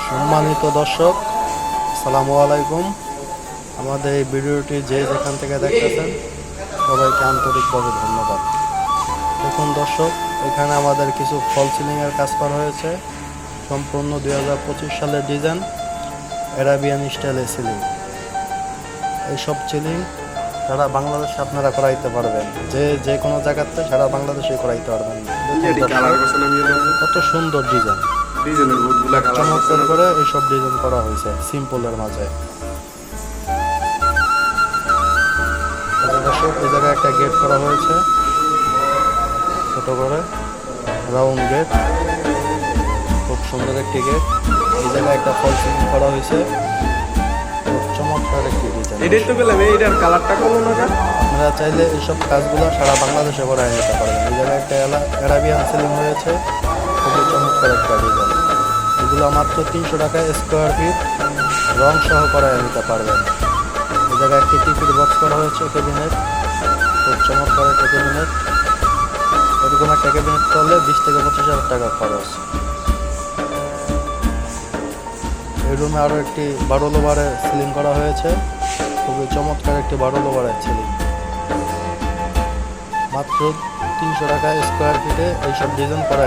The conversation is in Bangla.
সম্মানিত দর্শক, আসসালামু আলাইকুম। আমাদের এই ভিডিওটি যে যেখান থেকে দেখতেছেন সবাইকে আন্তরিকভাবে ধন্যবাদ। দেখুন দর্শক, এখানে আমাদের কিছু ফল সিলিংয়ের কাজ করা হয়েছে। সম্পূর্ণ 2025 সালের ডিজাইন, অ্যারাবিয়ান স্টাইলের সিলিং। এইসব সিলিং সারা বাংলাদেশে আপনারা করাইতে পারবেন, যে কোনো জায়গাতে সারা বাংলাদেশে করাইতে পারবেন। কত সুন্দর ডিজাইন, চমৎকার করে এইসব ডিজাইন করা হয়েছে সিম্পলের মাঝে। দর্শক, এই জায়গায় একটা গেট করা হয়েছে, ছোট করে রাউন্ড গেট, খুব সুন্দর একটি গেট। এই জায়গায় একটা ফল সিলিং করা হয়েছে, খুব চমৎকার একটি ডিজাইন। আপনারা চাইলে এইসব কাজগুলো সারা বাংলাদেশে করা নিতে পারবেন। এই জায়গায় একটা অ্যারাবিয়ান সিলিং হয়েছে, খুবই চমৎকার একটা ডিজাইন। এগুলো মাত্র 300 টাকা স্কোয়ার ফিট, রং সহ করায় নিতে পারবেন। এই জায়গায় একটি টিপির বক্স করা হয়েছে ক্যাবিনেট, খুব চমৎকার একটা ক্যাবিনেট। এরকম একটা ক্যাবিনেট করলে 20 থেকে 25,000 টাকা খরচ। এই রুমে আরও একটি 12 লোবারের সিলিং করা হয়েছে, খুবই চমৎকার একটি 12 লোবারের সিলিং। মাত্র 300 টাকা স্কোয়ার ফিটে এইসব ডিজাইন করা